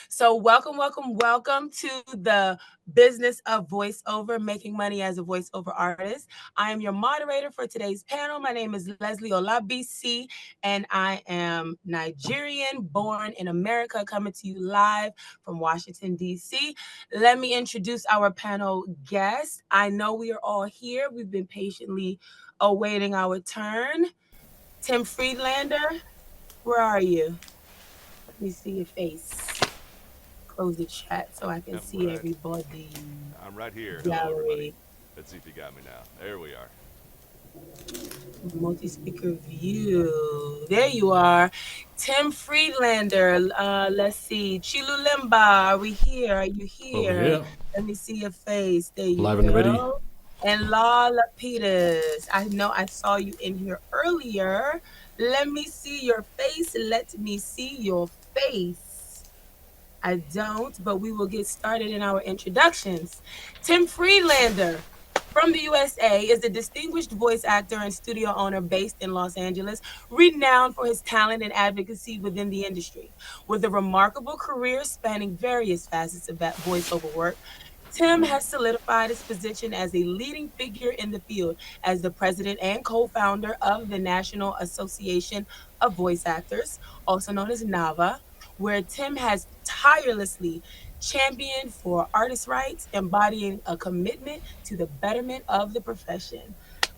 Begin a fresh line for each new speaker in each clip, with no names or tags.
So, welcome to the business of voiceover, making money as a voiceover artist. I am your moderator for today's panel. My name is Leslie Olabisi, and I am Nigerian, born in America, coming to you live from Washington, D.C. Let me introduce our panel guests. I know we are all here. We've been patiently awaiting our turn. Tim Friedlander, where are you? Let me see your face. Close the chat so I can
I'm
see
right.
everybody.
I'm right here. Hello, everybody.
Gallery,
Let's see if you got me now. There we are.
multi-speaker view. There you are. Tim Friedlander. Let's see. Chilu Lemba, are we here? Are you
Over
here?
here,
Let me see your face. There you
live and ready.
go. And Lapides. I know I saw you in here earlier. Let me see your face. Let me see your face. I don't, but we will get started in our introductions. Tim Friedlander from the USA is a distinguished voice actor and studio owner based in Los Angeles, renowned for his talent and advocacy within the industry. With a remarkable career spanning various facets of that voiceover work, Tim has solidified his position as a leading figure in the field as the president and co founder of the National Association of Voice Actors, also known as NAVA, where Tim has tirelessly championed for artist rights, embodying a commitment to the betterment of the profession.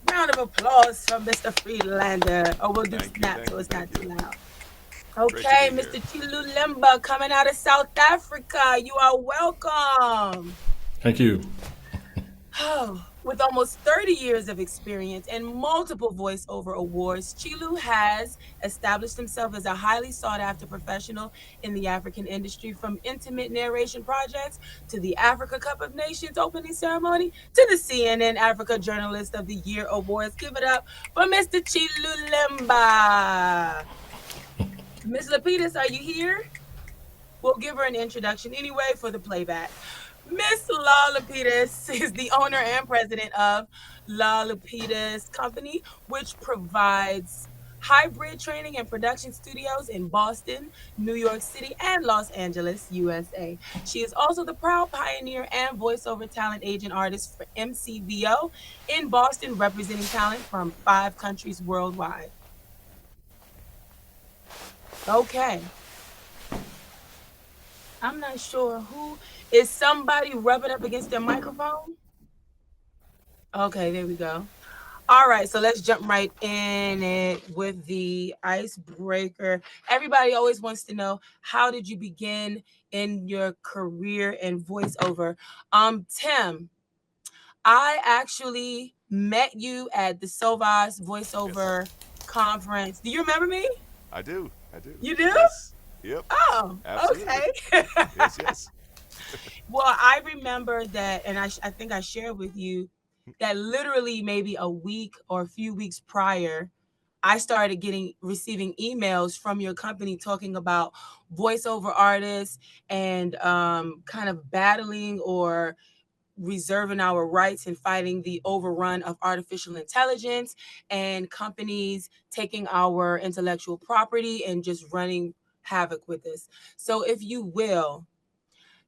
Round of applause for Mr. Friedlander. Oh, we'll do
Thank you,
snap so
thank you,
it's not
thank
too
you.
loud.
Great to
Okay,
be here.
Mr. Chilu Lemba coming out of South Africa. You are welcome.
Thank you.
Oh, with almost 30 years of experience and multiple voiceover awards, Chilu has established himself as a highly sought after professional in the African industry, from intimate narration projects to the Africa Cup of Nations opening ceremony to the CNN Africa Journalist of the Year awards. Give it up for Mr. Chilu Lemba. Miss Lapidus, are you here? We'll give her an introduction anyway for the playback. Miss La Lapides is the owner and president of La Lapides Company, which provides hybrid training and production studios in Boston, New York City, and Los Angeles, USA. She is also the proud pioneer and voiceover talent agent artist for MCVO in Boston, representing talent from 5 countries worldwide. Okay. I'm not sure who is somebody rubbing up against their microphone. Okay, there we go. All right, so let's jump right in it with the icebreaker. Everybody always wants to know, how did you begin in your career in voiceover? Tim, I actually met you at the Sovas
Yes,
voiceover conference. Do you remember me?
I do. I do.
You do?
Yes. Yep.
Oh,
Absolutely.
okay.
Yes, yes.
Well, I remember that, and I think I shared with you that literally maybe a week or a few weeks prior, I started getting receiving emails from your company talking about voiceover artists and kind of battling or reserving our rights and fighting the overrun of artificial intelligence and companies taking our intellectual property and just running havoc with us. So, if you will,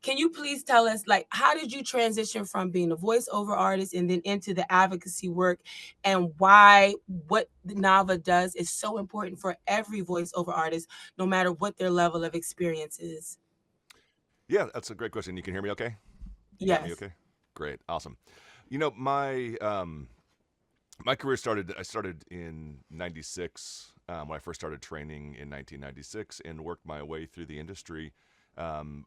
can you please tell us, like, how did you transition from being a voiceover artist and then into the advocacy work, and why what the Nava does is so important for every voiceover artist, no matter what their level of experience is?
Yeah, that's a great question. You can hear me okay? You got me
Yes.
okay? Great. Awesome. My career started. I started in '96 when I first started training in 1996, and worked my way through the industry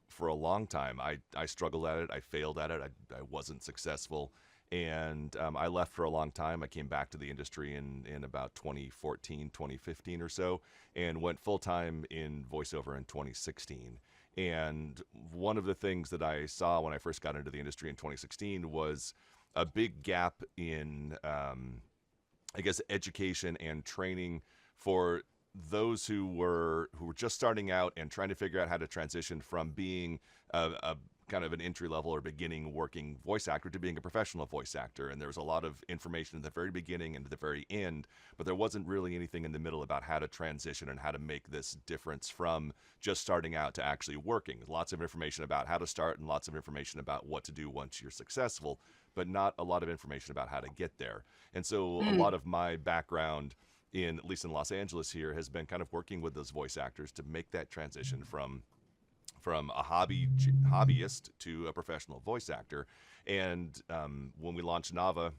for a long time. I struggled at it. I failed at it. I wasn't successful, and I left for a long time. I came back to the industry in about 2014, 2015 or so, and went full time in voiceover in 2016. And one of the things that I saw when I first got into the industry in 2016 was a big gap in, I guess, education and training for those who were just starting out and trying to figure out how to transition from being a kind of an entry level or beginning working voice actor to being a professional voice actor. And there was a lot of information at the very beginning and at the very end, but there wasn't really anything in the middle about how to transition and how to make this difference from just starting out to actually working. Lots of information about how to start and lots of information about what to do once you're successful, but not a lot of information about how to get there. And so a lot of my background in, at least in Los Angeles here, has been kind of working with those voice actors to make that transition from a hobbyist to a professional voice actor. And when we launched Nava,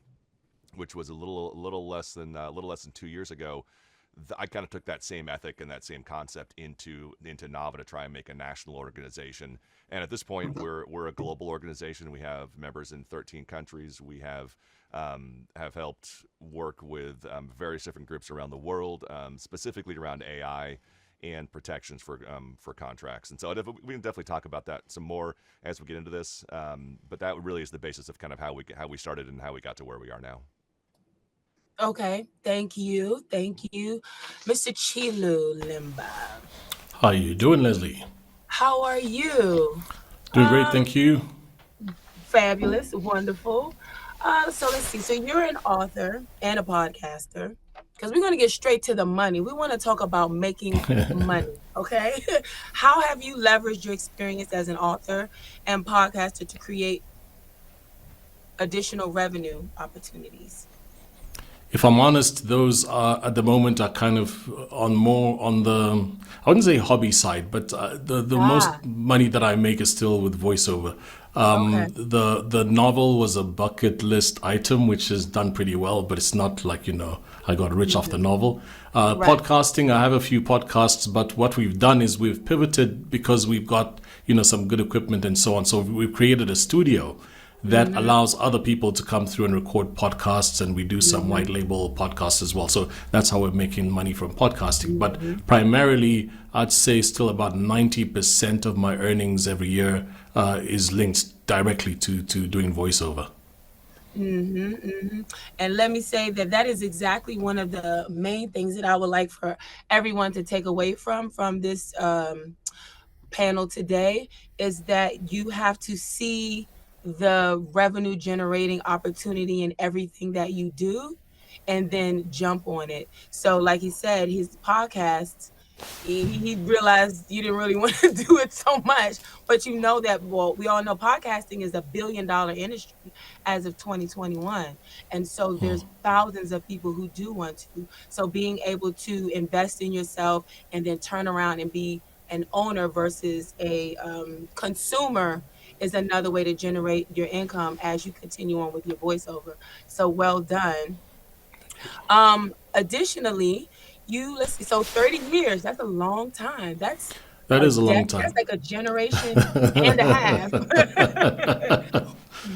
which was a little less than 2 years ago, I kind of took that same ethic and that same concept into Nava to try and make a national organization. And at this point, we're a global organization. We have members in 13 countries. We have helped work with various different groups around the world, specifically around AI and protections for contracts. And so we can definitely talk about that some more as we get into this. But that really is the basis of kind of how we started and how we got to where we are now.
Okay, thank you, Mr. Chilu Lemba.
How you doing, Leslie?
How are you?
Doing great, thank you.
Fabulous, wonderful. So let's see. So you're an author and a podcaster, because we're going to get straight to the money. We want to talk about making money, okay? How have you leveraged your experience as an author and podcaster to create additional revenue opportunities?
If I'm honest, those are at the moment are kind of on the, I wouldn't say hobby side, but the most money that I make is still with voiceover.
Okay.
The novel was a bucket list item, which has done pretty well, but it's not like, I got rich off the novel. Podcasting, I have a few podcasts, but what we've done is we've pivoted because we've got, some good equipment and so on. So we've created a studio that allows other people to come through and record podcasts, and we do some white label podcasts as well. So that's how we're making money from podcasting. But primarily, I'd say still about 90% of my earnings every year is linked directly to doing voiceover.
And let me say that is exactly one of the main things that I would like for everyone to take away from this panel today, is that you have to see the revenue generating opportunity in everything that you do and then jump on it. So like he said, his podcasts, he realized you didn't really want to do it so much, but that, well, we all know podcasting is $1 billion industry as of 2021. And so there's thousands of people who do want to. So being able to invest in yourself and then turn around and be an owner versus a consumer is another way to generate your income as you continue on with your voiceover. So well done. Additionally, let's see, so 30 years, that's a long time.
That is a long time.
That's like a generation and a half.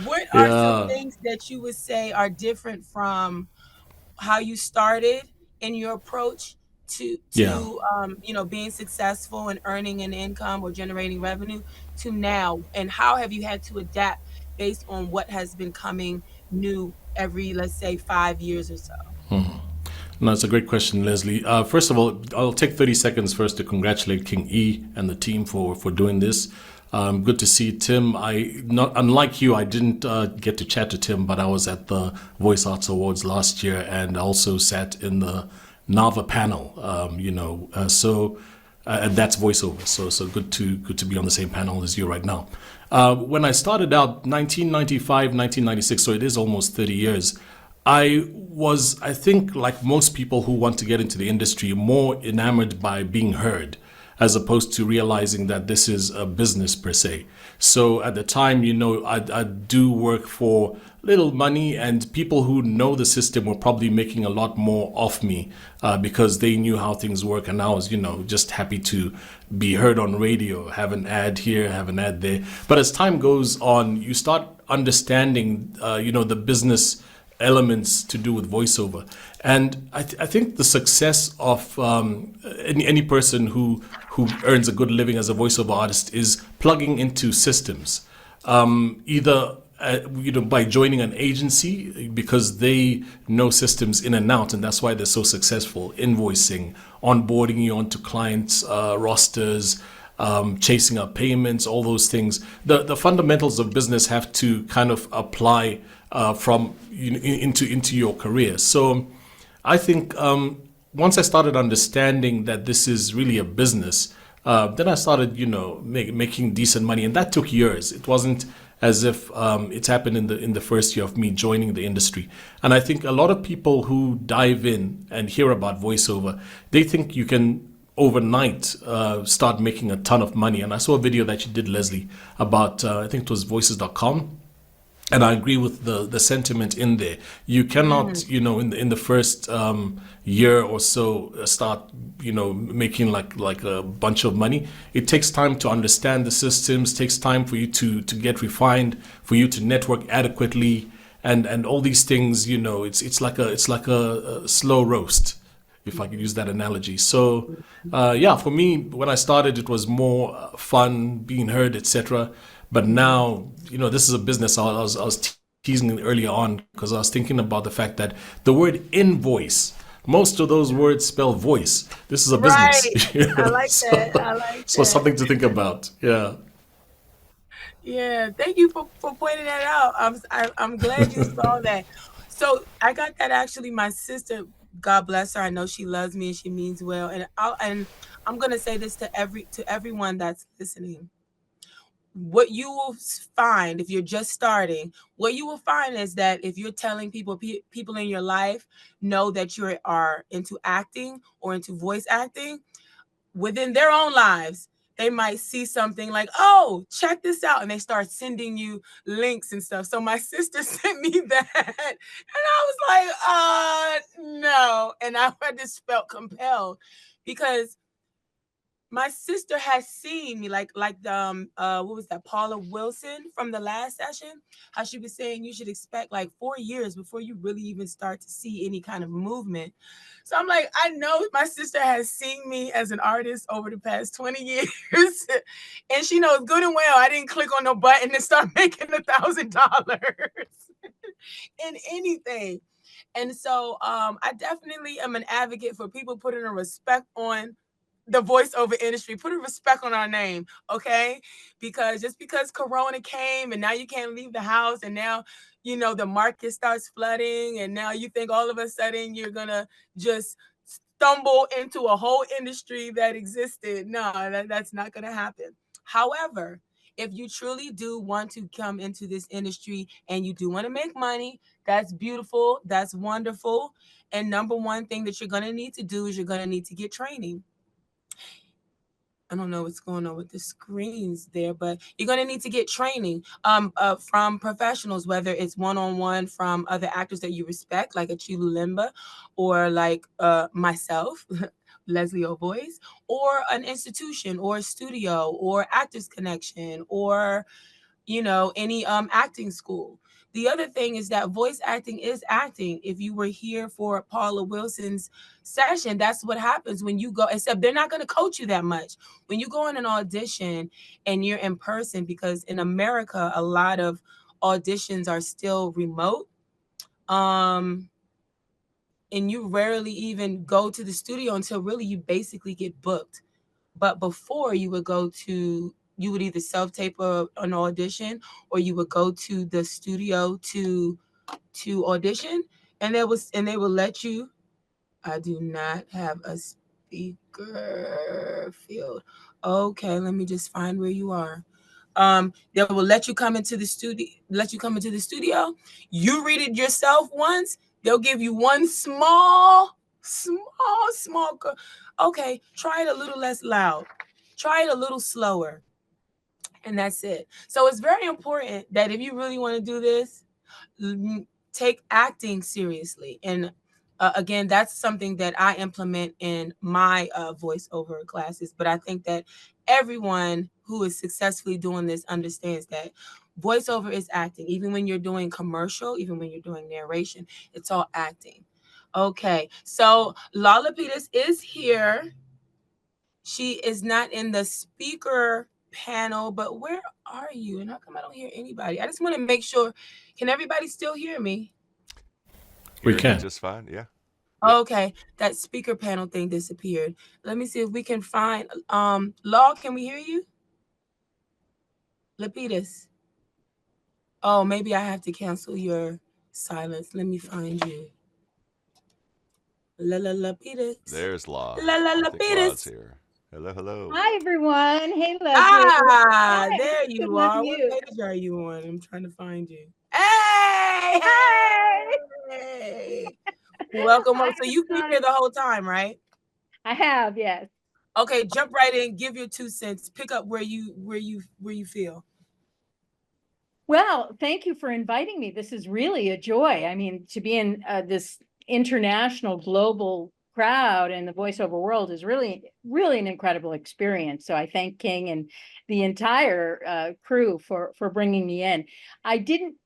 What are some things that you would say are different from how you started in your approach to being successful and earning an income or generating revenue to now, and how have you had to adapt based on what has been coming new every, let's say, 5 years or so?
No, it's a great question, Leslie. First of all, I'll take 30 seconds first to congratulate King E and the team for doing this. Good to see Tim. Unlike you, I didn't get to chat to Tim, but I was at the Voice Arts Awards last year and also sat in the Nava panel. And that's voiceover. So good to be on the same panel as you right now. When I started out, 1995, 1996, so it is almost 30 years. I think, like most people who want to get into the industry, more enamored by being heard, as opposed to realizing that this is a business per se. So at the time, I do work for little money, and people who know the system were probably making a lot more off me because they knew how things work. And I was, just happy to be heard on radio, have an ad here, have an ad there. But as time goes on, you start understanding, the business elements to do with voiceover. And I think the success of any person who earns a good living as a voiceover artist is plugging into systems, either by joining an agency because they know systems in and out, and that's why they're so successful, invoicing, onboarding you onto clients' rosters, chasing up payments, all those things. The fundamentals of business have to kind of apply from into your career. So I think once I started understanding that this is really a business, then I started, making decent money, and that took years. It wasn't as if it's happened in the first year of me joining the industry. And I think a lot of people who dive in and hear about voiceover, they think you can overnight start making a ton of money. And I saw a video that you did, Leslie, about I think it was voices.com, and I agree with the sentiment in there. You
Mm,
cannot, in the first year or so, start, making like a bunch of money. It takes time to understand the systems. Takes time for you to get refined, for you to network adequately, and all these things. It's like a slow roast, if I could use that analogy. So, yeah, for me, when I started, it was more fun, being heard, etc. But
mhm.
now, this is a business. I was teasing earlier on because I was thinking about the fact that the word invoice, most of those words spell voice. This is a business.
Right. I like that. I like
So
that.
something to think about. Yeah.
Yeah, thank you for pointing that out. I'm glad you saw that. So I got that actually. My sister, God bless her, I know she loves me and she means well. I'm gonna say this to everyone that's listening. What you will find if you're just starting, what you will find is that if you're telling people in your life know that you are into acting or into voice acting, within their own lives, they might see something like, oh, check this out. And they start sending you links and stuff. So my sister sent me that. And I was like, no. And I just felt compelled because my sister has seen me like the what was that, Paula Wilson from the last session, how she was saying you should expect like 4 years before you really even start to see any kind of movement. So I'm like, I know my sister has seen me as an artist over the past 20 years and she knows good and well I didn't click on no button and start making $1,000 in anything. And so I definitely am an advocate for people putting a respect on the voiceover industry. Put a respect on our name, okay? Because just because Corona came and now you can't leave the house and now, the market starts flooding and now you think all of a sudden you're going to just stumble into a whole industry that existed. No, that's not going to happen. However, if you truly do want to come into this industry and you do want to make money, that's beautiful, that's wonderful. And number one thing that you're going to need to do is you're going to need to get training. I don't know what's going on with the screens there, but you're going to need to get training from professionals, whether it's one-on-one from other actors that you respect, like a Chilu Lemba, or like myself, Leslie O'Voice, or an institution or a studio or Actors Connection or any acting school. The other thing is that voice acting is acting. If you were here for Paula Wilson's session, that's what happens when you go, except they're not going to coach you that much. When you go on an audition and you're in person, because in America, a lot of auditions are still remote. Um, and you rarely even go to the studio until really you basically get booked. But before you would either self tape an audition or you would go to the studio to audition, and they will let you. I do not have a speaker field. Okay, let me just find where you are. They will let you come into the studio. Let you come into the studio. You read it yourself once. They'll give you one small. Okay, try it a little less loud. Try it a little slower, and that's it. So it's very important that if you really want to do this, take acting seriously. And again, that's something that I implement in my voiceover classes. But I think that everyone who is successfully doing this understands that voiceover is acting. Even when you're doing commercial, even when you're doing narration, it's all acting. Okay, so Lapides is here. She is not in the speaker panel, but where are you? And how come I don't hear anybody? I just want to make sure. Can everybody still hear me?
We
Hearing you
can.
just fine. Yeah. Yep.
Okay, that speaker panel thing disappeared. Let me see if we can find Law, can we hear you? Lapides. Oh, maybe I have to cancel your silence. Let me find you. La la Lapides.
There's Law.
La la
I think Law's
Lapides.
here. Hello, hello.
Hi, everyone. Hey, Leslie.
Ah,
Hi.
there
Couldn't
you are. What
unmute.
page are you on? I'm trying to find you. Hey,
Hi.
hey. Welcome up.
Hi,
So you've been here
everybody.
the whole time, right?
I have, yes.
Okay, jump right in, give your 2 cents, pick up where you feel.
Well, thank you for inviting me. This is really a joy. I mean, to be in this international global crowd in the voiceover world is really, really an incredible experience. So I thank King and the entire crew for bringing me in. I didn't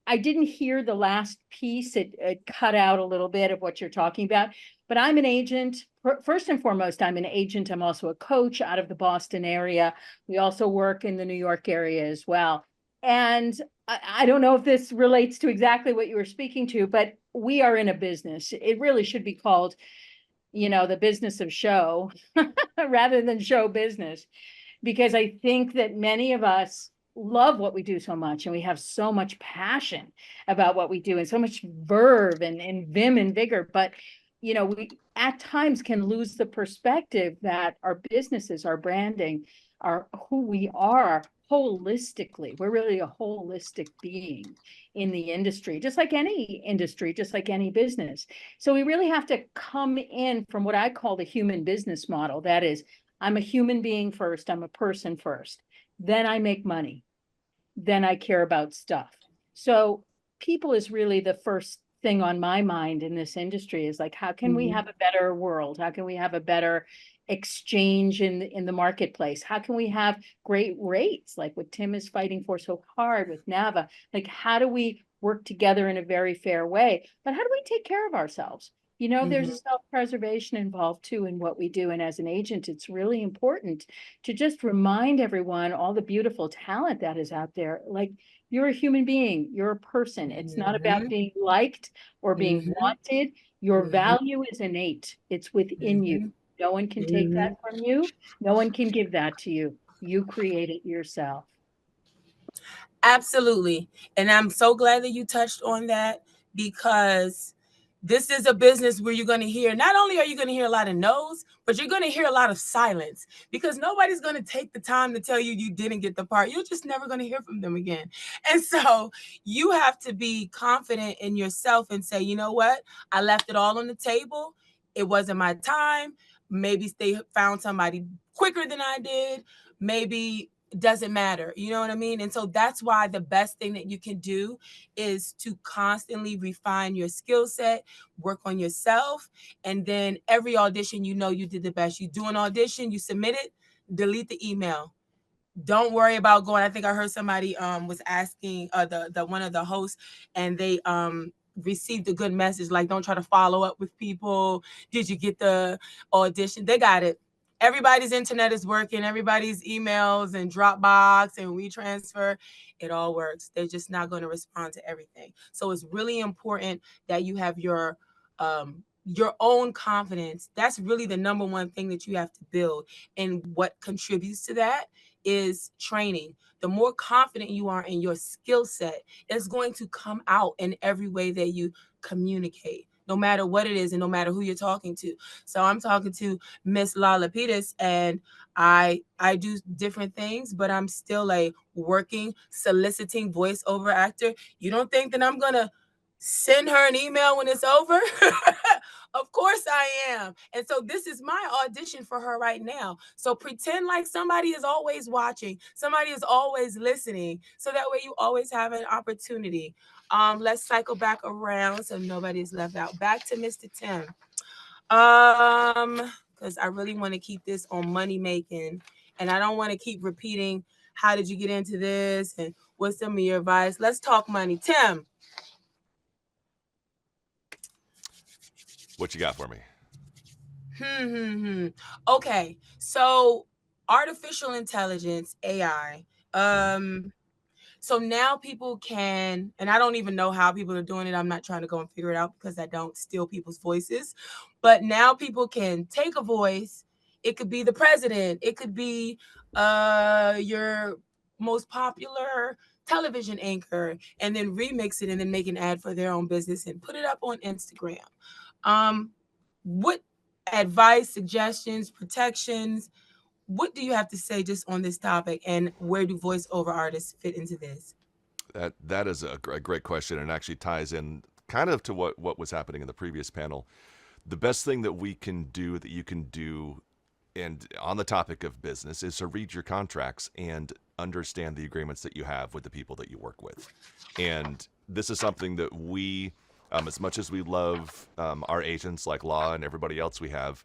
hear the last piece. It cut out a little bit of what you're talking about. But I'm an agent. First and foremost, I'm an agent. I'm also a coach out of the Boston area. We also work in the New York area as well. And I don't know if this relates to exactly what you were speaking to, but we are in a business. It really should be called, the business of show rather than show business, because I think that many of us love what we do so much and we have so much passion about what we do and so much verve and vim and vigor. But, we at times can lose the perspective that our businesses, our branding, are who we are holistically. We're really a holistic being in the industry, just like any industry, just like any business. So we really have to come in from what I call the human business model. That is, I'm a human being first, I'm a person first. Then I make money. Then I care about stuff. So people is really the first thing on my mind in this industry, is like, how can we
Mhm.
have a better world? How can we have a better exchange in the marketplace? How can we have great rates like what Tim is fighting for so hard with Nava? Like, how do we work together in a very fair way? But how do we take care of ourselves? There's
Mhm.
a self-preservation involved too in what we do. And as an agent, it's really important to just remind everyone all the beautiful talent that is out there. Like, you're a human being, you're a person. It's not about
Mhm.
being liked or being
Mhm.
wanted. Your
Mhm.
value is innate, it's within you.
Mhm.
No one can take that
Mhm.
from you. No one can give that to you. You create it yourself.
Absolutely. And I'm so glad that you touched on that, because this is a business where you're going to hear, not only are you going to hear a lot of no's, but you're going to hear a lot of silence, because nobody's going to take the time to tell you you didn't get the part. You're just never going to hear from them again. And so you have to be confident in yourself and say, you know what? I left it all on the table. It wasn't my time. Maybe they found somebody quicker than I did. Maybe doesn't matter. You know what I mean? And so that's why the best thing that you can do is to constantly refine your skill set, work on yourself, and then every audition, you did the best. You do an audition, you submit it, delete the email. Don't worry about going. I think I heard somebody was asking the one of the hosts, and they received a good message, like, don't try to follow up with people. Did you get the audition? They got it. Everybody's internet is working, everybody's emails and Dropbox and WeTransfer, it all works. They're just not going to respond to everything. So it's really important that you have your own confidence. That's really the number one thing that you have to build. And what contributes to that is training. The more confident you are in your skill set, it's going to come out in every way that you communicate, no matter what it is and no matter who you're talking to. So I'm talking to Miss Lapides, and I do different things, but I'm still a working, soliciting voiceover actor. You don't think that I'm gonna send her an email when it's over? Of course I am. And so this is my audition for her right now. So pretend like somebody is always watching, somebody is always listening, so that way you always have an opportunity. Let's cycle back around so nobody's left out. Back to Mr. Tim. Because I really want to keep this on money making, and I don't want to keep repeating how did you get into this and what's some of your advice. Let's talk money. Tim.
What you got for me?
Okay, so artificial intelligence, AI.
Hmm.
Um, So now people can, and I don't even know how people are doing it. I'm not trying to go and figure it out because I don't steal people's voices. But now people can take a voice. It could be the president. It could be your most popular television anchor, and then remix it and then make an ad for their own business and put it up on Instagram. What advice, suggestions, protections, what do you have to say just on this topic, and where do voiceover artists fit into this?
That is a great question, and actually ties in kind of to what was happening in the previous panel. The best thing that we can do, that you can do, and on the topic of business, is to read your contracts and understand the agreements that you have with the people that you work with. And this is something that we, as much as we love our agents like Law and everybody else we have,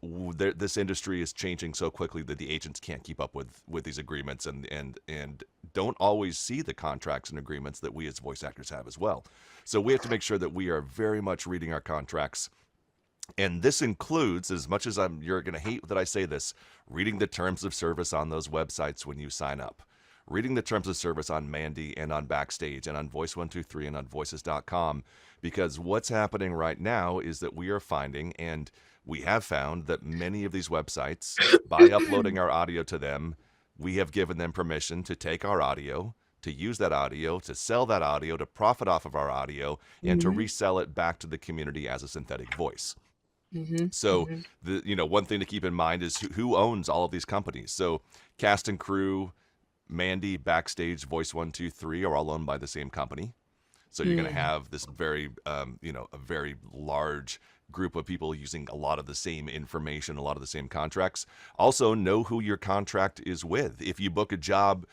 this industry is changing so quickly that the agents can't keep up with these agreements, and don't always see the contracts and agreements that we as voice actors have as well. So we have to make sure that we are very much reading our contracts. And this includes, as much as you're going to hate that I say this, reading the terms of service on those websites when you sign up. Reading the terms of service on Mandy and on Backstage and on Voice123 and on voices.com, because what's happening right now is that we are finding, and we have found, that many of these websites, by uploading our audio to them, we have given them permission to take our audio, to use that audio, to sell that audio, to profit off of our audio, and to resell it back to the community as a synthetic voice. So one thing to keep in mind is who owns all of these companies. So Cast and Crew, Mandy, Backstage, Voice123 are all owned by the same company. So you're going to have this very, a very large group of people using a lot of the same information, a lot of the same contracts. Also, know who your contract is with. If you book a job,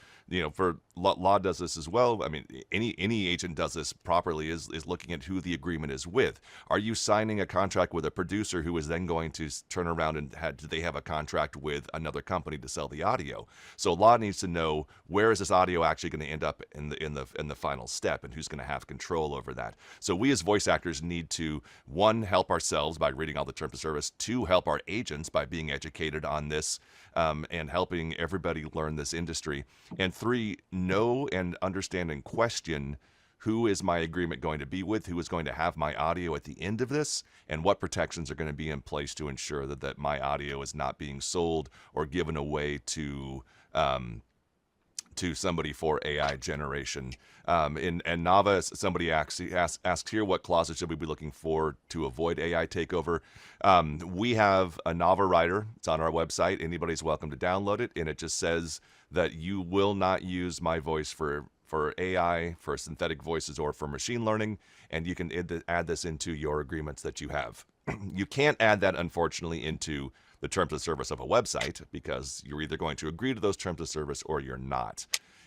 for Law does this as well. I mean, any agent does this properly, is looking at who the agreement is with. Are you signing a contract with a producer who is then going to turn around and do they have a contract with another company to sell the audio? So Law needs to know, where is this audio actually going to end up in the final step, and who's going to have control over that. So we as voice actors need to, one, help ourselves by reading all the terms of service, two, help our agents by being educated on this, and helping everybody learn this industry, and three, know and understand and question, who is my agreement going to be with, who is going to have my audio at the end of this, and what protections are going to be in place to ensure that my audio is not being sold or given away to somebody for AI generation. And Nava, somebody asks here, what clauses should we be looking for to avoid AI takeover? We have a Nava writer. It's on our website. Anybody's welcome to download it, and it just says that you will not use my voice for AI, for synthetic voices, or for machine learning, and you can add this into your agreements that you have. You can't add that, unfortunately, into the terms of service of a website, because you're either going to agree to those terms of service or you're not.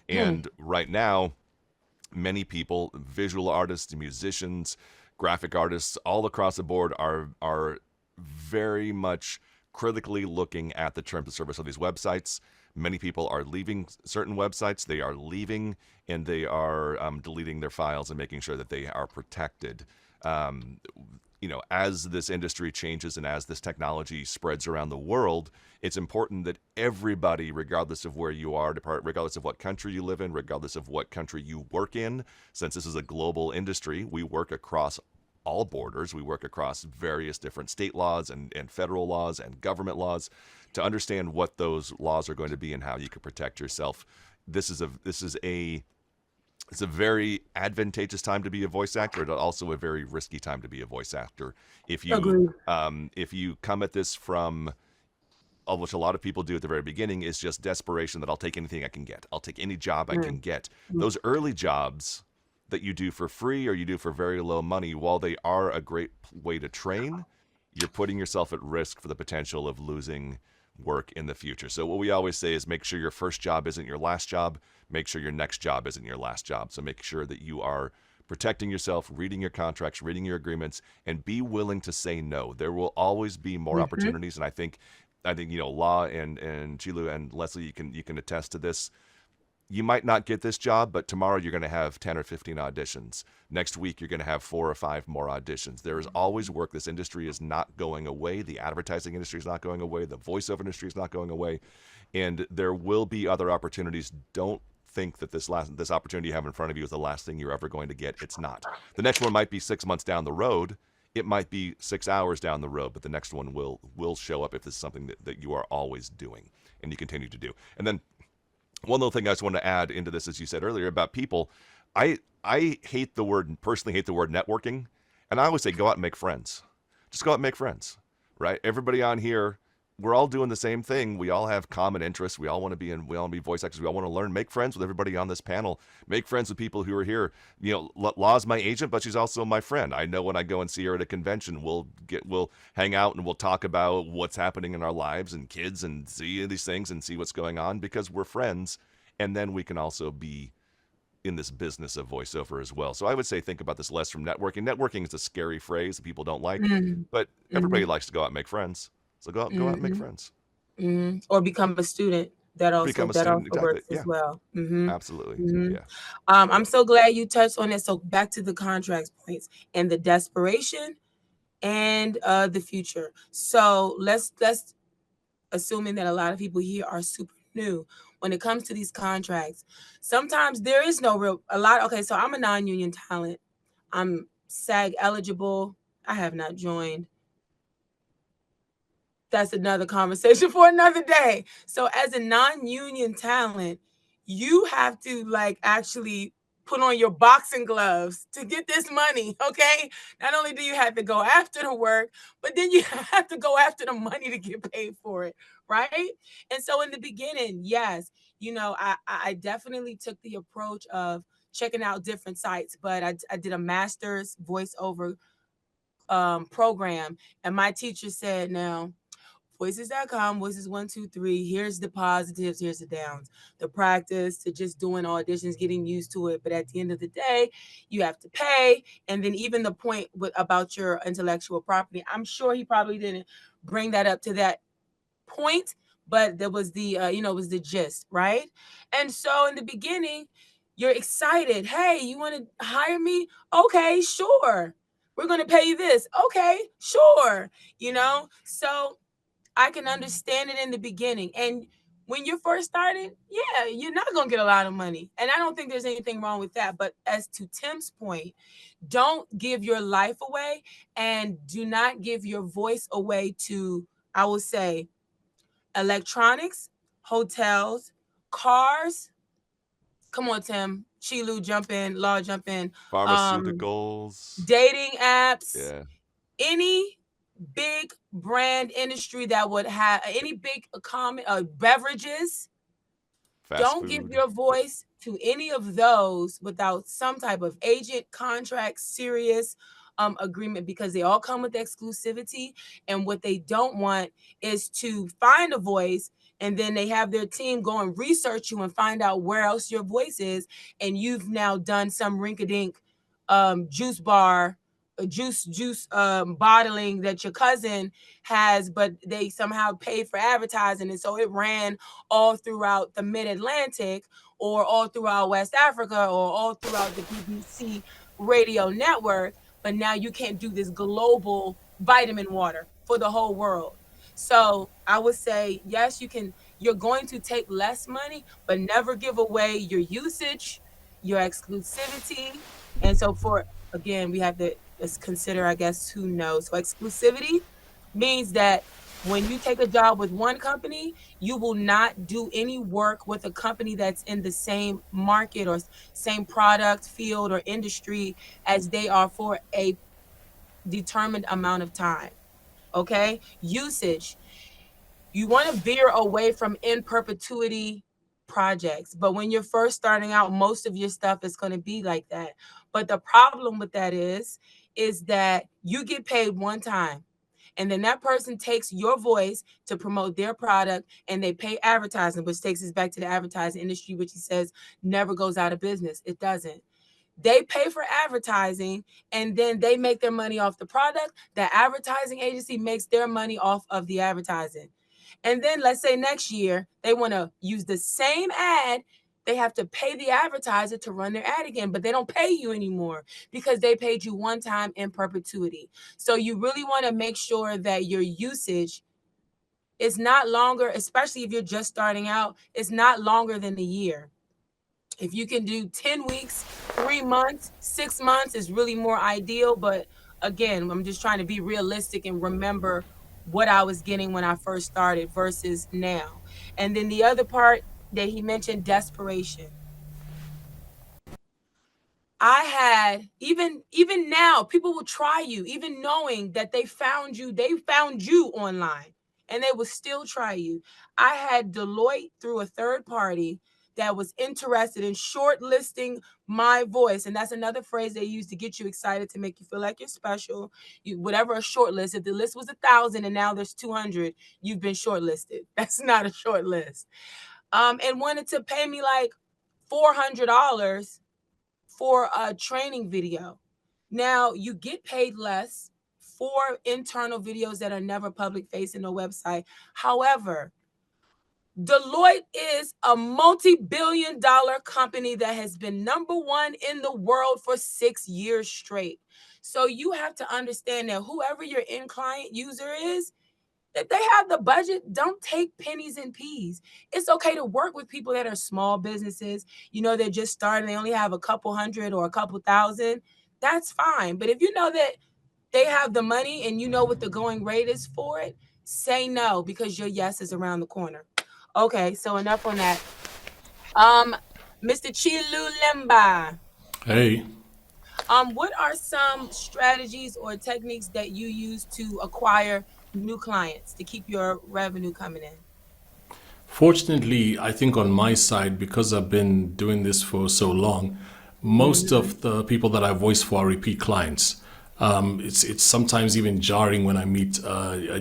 And right now, many people, visual artists, musicians, graphic artists, all across the board are very much critically looking at the terms of service of these websites. Many people are leaving certain websites. They are leaving, and they are deleting their files and making sure that they are protected. As this industry changes and as this technology spreads around the world, it's important that everybody, regardless of where you are, regardless of what country you live in, regardless of what country you work in, since this is a global industry, we work across all borders. We work across various different state laws and federal laws and government laws to understand what those laws are going to be and how you can protect yourself. It's a very advantageous time to be a voice actor, but also a very risky time to be a voice actor. If you come at this from, which a lot of people do at the very beginning, is just desperation, that I'll take anything I can get. I'll take any job I can get. Those early jobs that you do for free or you do for very low money, while they are a great way to train, you're putting yourself at risk for the potential of losing work in the future. So what we always say is, make sure your first job isn't your last job. Make sure your next job isn't your last job. So make sure that you are protecting yourself, reading your contracts, reading your agreements, and be willing to say no. There will always be more opportunities, and I think Law and Chilu and Leslie, you can attest to this. You might not get this job, but tomorrow you're going to have 10 or 15 auditions. Next week, you're going to have 4 or 5 more auditions. There is always work. This industry is not going away. The advertising industry is not going away. The voiceover industry is not going away. And there will be other opportunities. Don't think that this opportunity you have in front of you is the last thing you're ever going to get. It's not. The next one might be 6 months down the road. It might be 6 hours down the road, but the next one will show up if this is something that you are always doing and you continue to do. And then one little thing I just want to add into this, as you said earlier about people, I personally hate the word networking, and I always say go out and make friends. Just go out and make friends, right? Everybody on here, we're all doing the same thing. We all have common interests. We all want to be voice actors. We all want to learn. Make friends with everybody on this panel. Make friends with people who are here. You know, Law's my agent, but she's also my friend. I know when I go and see her at a convention, we'll hang out and we'll talk about what's happening in our lives and kids and see these things and see what's going on because we're friends. And then we can also be in this business of voiceover as well. So I would say think about this less from networking. Networking is a scary phrase that people don't like,
Mm,
but everybody
mhm,
likes to go out and make friends. So go out and make
mhm,
friends.
or become a student. That also
Become a
that
student.
also
Exactly.
works as
Yeah.
well. Mhm,
Absolutely.
mhm.
Yeah.
I'm
Yeah.
so glad you touched on it. So back to the contracts points and the desperation and the future. So let's assuming that a lot of people here are super new when it comes to these contracts. Sometimes there is no real a lot. Okay, so I'm a non-union talent. I'm SAG eligible. I have not joined. That's another conversation for another day. So as a non-union talent, you have to like actually put on your boxing gloves to get this money, okay? Not only do you have to go after the work, but then you have to go after the money to get paid for it, right? And so in the beginning, yes, I definitely took the approach of checking out different sites, but I did a master's voiceover program, and my teacher said, now voices.com, voices 123. Here's the positives, here's the downs. The practice to just doing auditions, getting used to it. But at the end of the day, you have to pay. And then even the point about your intellectual property, I'm sure he probably didn't bring that up to that point, but there was it was the gist, right? And so in the beginning, you're excited. Hey, you want to hire me? Okay, sure. We're going to pay you this. Okay, sure. So I can understand it in the beginning. And when you're first starting, yeah, you're not going to get a lot of money. And I don't think there's anything wrong with that. But as to Tim's point, don't give your life away and do not give your voice away to, I will say, electronics, hotels, cars. Come on, Tim. Chilu, jump in. Law, jump in. Um,
Pharmaceuticals.
dating apps,
Yeah.
any big brand industry that would have any big common beverages.
Fast
Don't give
food.
your voice to any of those without some type of agent, contract, serious agreement, because they all come with exclusivity. And what they don't want is to find a voice and then they have their team go and research you and find out where else your voice is. And you've now done some rink-a-dink juice bar, juice bottling that your cousin has, but they somehow paid for advertising. And so it ran all throughout the mid-Atlantic or all throughout West Africa or all throughout the BBC radio network. But now you can't do this global vitamin water for the whole world. So I would say, yes, you're going to take less money, but never give away your usage, your exclusivity. And so again, we have to let's consider, I guess, who knows. So exclusivity means that when you take a job with one company, you will not do any work with a company that's in the same market or same product, field, or industry as they are for a determined amount of time. Okay? Usage. You want to veer away from in perpetuity projects. But when you're first starting out, most of your stuff is going to be like that. But the problem with that is that you get paid one time. And then that person takes your voice to promote their product and they pay advertising, which takes us back to the advertising industry, which he says never goes out of business. It doesn't. They pay for advertising and then they make their money off the product. The advertising agency makes their money off of the advertising. And then let's say next year they want to use the same ad. They have to pay the advertiser to run their ad again, but they don't pay you anymore because they paid you one time in perpetuity. So you really want to make sure that your usage is not longer, especially if you're just starting out, it's not longer than a year. If you can do 10 weeks, 3 months, 6 months is really more ideal. But again, I'm just trying to be realistic and remember what I was getting when I first started versus now. And then the other part that he mentioned, desperation. I had even now, people will try you, even knowing that they found you online, and they will still try you. I had Deloitte through a third party that was interested in shortlisting my voice. And that's another phrase they use to get you excited, to make you feel like you're special. Whatever a short list, if the list was 1,000 and now there's 200, you've been shortlisted. That's not a short list. And wanted to pay me like $400 for a training video. Now you get paid less for internal videos that are never public facing no website. However, Deloitte is a multi-billion-dollar company that has been #1 in the world for 6 years straight. So you have to understand that whoever your end client user is, if they have the budget, don't take pennies and peas. It's okay to work with people that are small businesses. They're just starting, they only have a couple hundred or a couple thousand. That's fine. But if you know that they have the money and you know what the going rate is for it, say no, because your yes is around the corner. Okay, so enough on that. Mr. Chilu Lemba.
Hey.
What are some strategies or techniques that you use to acquire new clients to keep your revenue coming in?
Fortunately, I think on my side, because I've been doing this for so long, most of the people that I voice for are repeat clients. It's sometimes even jarring when I meet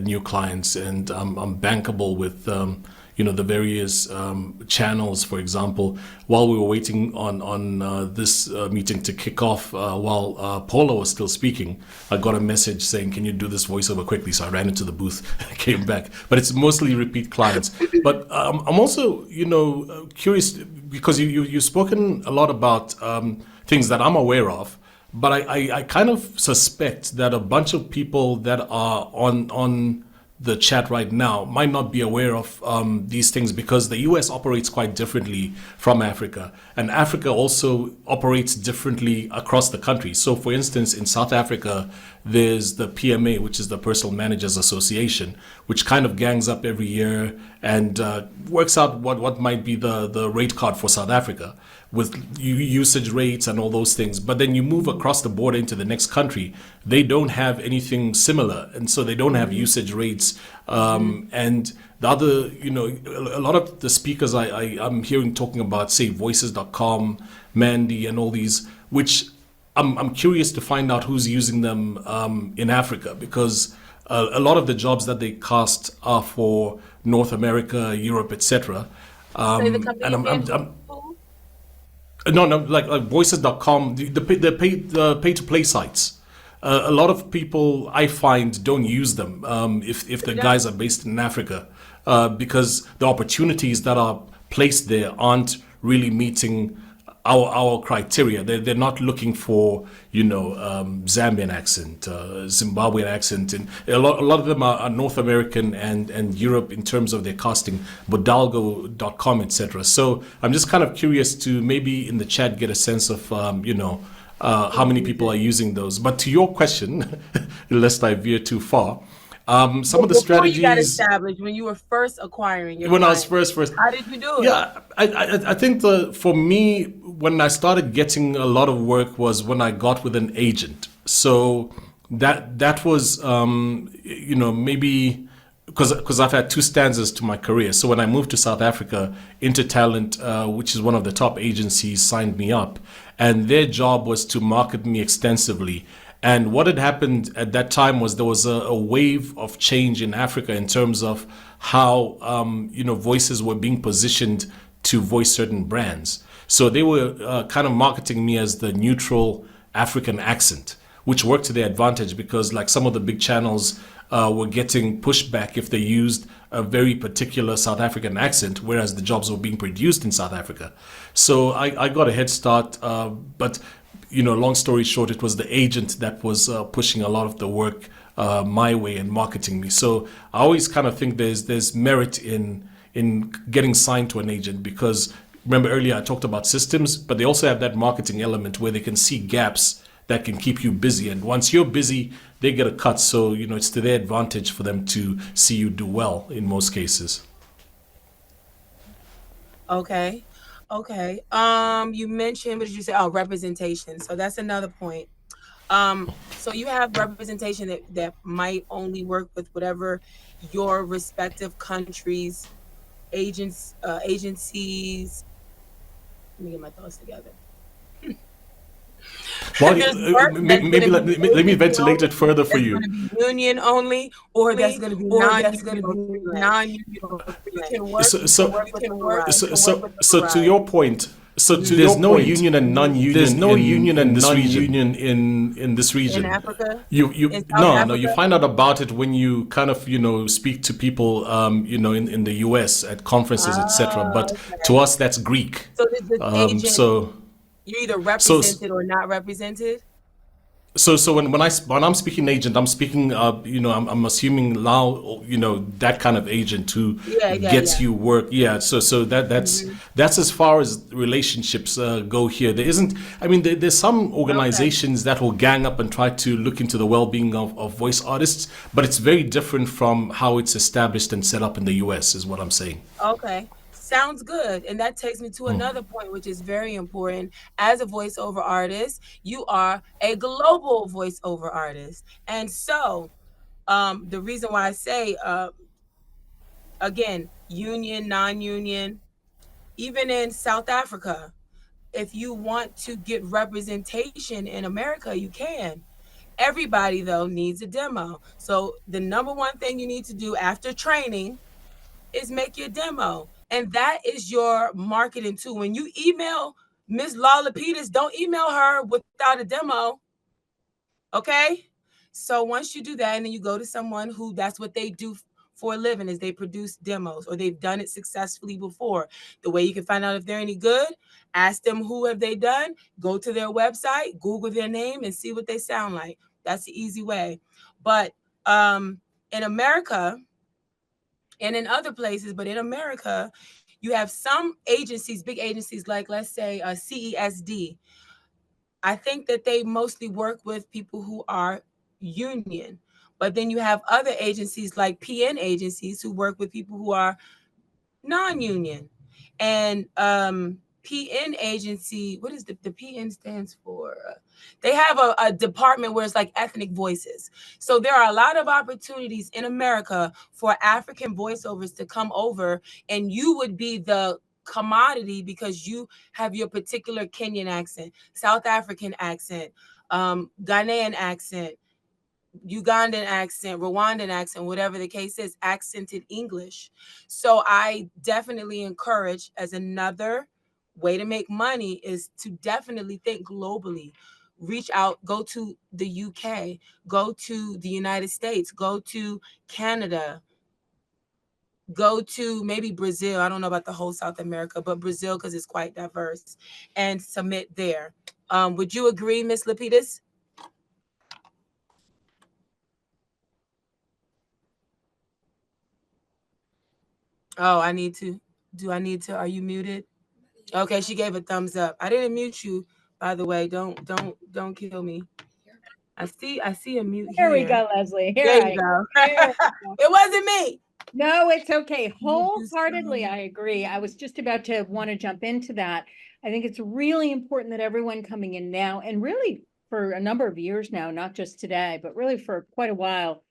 new clients, and I'm bankable with the various channels. For example, while we were waiting on this meeting to kick off, while Paula was still speaking, I got a message saying, "Can you do this voiceover quickly?" So I ran into the booth, came back. But it's mostly repeat clients. But I'm also curious, because you've spoken a lot about things that I'm aware of. But I kind of suspect that a bunch of people that are on the chat right now might not be aware of these things, because the US operates quite differently from Africa, and Africa also operates differently across the country. So for instance, in South Africa, there's the PMA, which is the Personal Managers Association, which kind of gangs up every year and works out what might be the rate card for South Africa, with usage rates and all those things. But then you move across the border into the next country, they don't have anything similar, and so they don't have usage rates. And the other, a lot of the speakers I'm hearing talking about, say, voices.com, Mandy, and all these, which I'm curious to find out who's using them in Africa, because a lot of the jobs that they cast are for North America, Europe, etc.
Say the
And
company again.
no, like voices.com, the pay to play sites. A lot of people, I find, don't use them if the guys are based in Africa, because the opportunities that are placed there aren't really meeting our criteria. They're not looking for Zambian accent, Zimbabwean accent, and a lot of them are North American and Europe in terms of their casting, Bodalgo.com, etc. So I'm just kind of curious to maybe in the chat get a sense of how many people are using those. But to your question, lest I veer too far, some of the strategies.
Before you got established, when you were first acquiring your
when I
clients,
was first,
how did you do it?
yeah, I think for me, when I started getting a lot of work was when I got with an agent. So that was maybe because I've had two stanzas to my career. So when I moved to South Africa, Intertalent, which is one of the top agencies, signed me up, and their job was to market me extensively. And what had happened at that time was there was a wave of change in Africa in terms of how voices were being positioned to voice certain brands. So they were kind of marketing me as the neutral African accent, which worked to their advantage, because like some of the big channels were getting pushback if they used a very particular South African accent, whereas the jobs were being produced in South Africa. So I got a head start, but long story short, it was the agent that was pushing a lot of the work my way and marketing me. So I always kind of think there's merit in getting signed to an agent, because remember earlier I talked about systems, but they also have that marketing element where they can see gaps that can keep you busy. And once you're busy, they get a cut. So, it's to their advantage for them to see you do well in most cases.
Okay. Okay. You mentioned, what did you say? Oh, representation. So that's another point. So you have representation that might only work with whatever your respective countries, agencies. Let me get my thoughts together.
Well,
There's work that's
maybe
going to
let,
be
let me
agency
ventilate
only,
it further for
that's going
you.
to be union only, or that's going to be non-union or freelance. You can work.
So,
You can
so,
work with the variety.
so to your point, there's no union and non-union in this region. In this
In
region,
Africa,
you
in South
no, you
Africa.
find out about it when you kind of speak to people in the US at conferences, etc. But to
Okay.
us, that's Greek.
So this is
Um,
agent.
so
You're either
so
represented or not represented.
so when I'm speaking agent, I'm speaking I'm assuming now that kind of agent who
Yeah, yeah,
gets
yeah.
you work. Yeah, so
Hmm.
that's as far as relationships go here. There isn't. I mean, there's some
Okay.
organizations that will gang up and try to look into the well-being of voice artists, but it's very different from how it's established and set up in the US. Is what I'm saying.
Okay. Sounds good. And that takes me to another point, which is very important. As a voiceover artist, you are a global voiceover artist. And so, the reason why I say, again, union, non-union, even in South Africa, if you want to get representation in America, you can. Everybody, though, needs a demo. So the number one thing you need to do after training is make your demo. And that is your marketing tool. When you email Miss Lapides, don't email her without a demo. Okay. So once you do that, and then you go to someone who that's what they do for a living, is they produce demos, or they've done it successfully before. The way you can find out if they're any good, ask them who have they done, go to their website, Google their name, and see what they sound like. That's the easy way. But in America and in other places, but in America, you have some agencies, big agencies like, let's say, CESD. I think that they mostly work with people who are union. But then you have other agencies like PN agencies who work with people who are non-union. And PN agency, what is the PN stands for? They have a department where it's like ethnic voices. So there are a lot of opportunities in America for African voiceovers to come over, and you would be the commodity because you have your particular Kenyan accent, South African accent, Ghanaian accent, Ugandan accent, Rwandan accent, whatever the case is, accented English. So I definitely encourage, as another way to make money, is to definitely think globally. Reach out, go to the UK, go to the United States, go to Canada, go to maybe Brazil. I don't know about the whole South America, but Brazil, because it's quite diverse, and submit there. Would you agree, Miss Lapides? Oh, I need to. Do I need to? Are you muted? Okay, she gave a thumbs up. I didn't mute you, by the way. Don't kill me. I see a mute
There we
here.
go, Leslie. Here
There you
I
go.
there we go.
It wasn't me.
No, it's okay.
You just,
Wholeheartedly, I agree. I was just about to want to jump into that. I think it's really important that everyone coming in now, and really for a number of years now, not just today, but really for quite a while,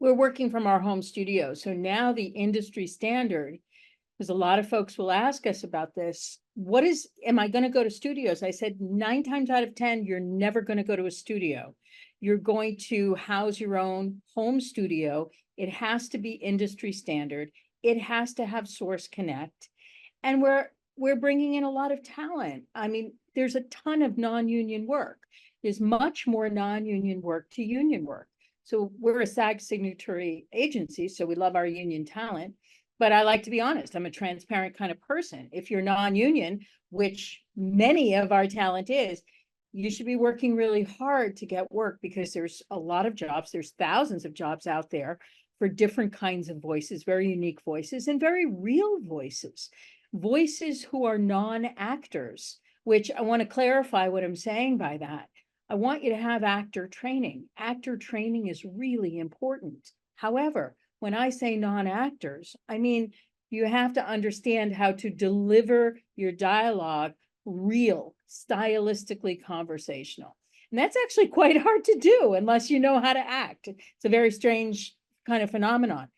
we're working from our home studio. So now the industry standard, because a lot of folks will ask us about this, am I going to go to studios? I said 9 times out of 10, you're never going to go to a studio. You're going to house your own home studio. It has to be industry standard. It has to have Source Connect. And we're bringing in a lot of talent. I mean, there's a ton of non-union work. There's much more non-union work to union work. So we're a SAG signatory agency, so we love our union talent. But I like to be honest, I'm a transparent kind of person. If you're non-union, which many of our talent is, you should be working really hard to get work, because there's a lot of jobs. There's thousands of jobs out there for different kinds of voices, very unique voices and very real voices. voices who are non-actors, which I want to clarify what I'm saying by that. I want you to have actor training. Actor training is really important. However, when I say non-actors, I mean, you have to understand how to deliver your dialogue real, stylistically conversational. And that's actually quite hard to do unless you know how to act. It's a very strange kind of phenomenon.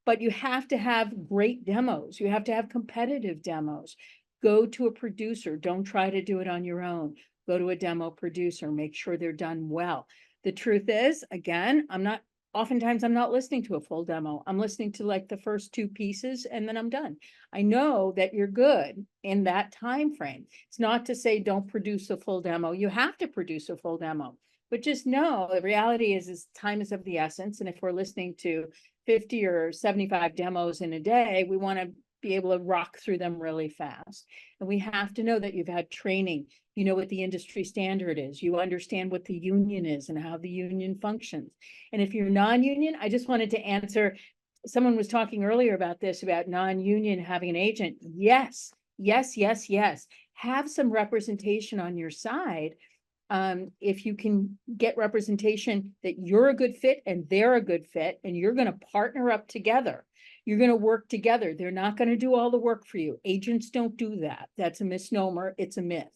But you have to have great demos. You have to have competitive demos. Go to a producer. Don't try to do it on your own. Go to a demo producer. Make sure they're done well. The truth is, again, oftentimes I'm not listening to a full demo. I'm listening to like the first two pieces and then I'm done. I know that you're good in that time frame. It's not to say don't produce a full demo. You have to produce a full demo. But just know the reality is time is of the essence. And if we're listening to 50 or 75 demos in a day, we want to be able to rock through them really fast. And we have to know that you've had training. You know what the industry standard is. You understand what the union is and how the union functions. And if you're non-union, I just wanted to answer, someone was talking earlier about this, about non-union having an agent. Yes, yes, yes, yes. Have some representation on your side. If you can get representation that you're a good fit and they're a good fit, and you're going to partner up together, you're going to work together. They're not going to do all the work for you. Agents don't do that. That's a misnomer. It's a myth.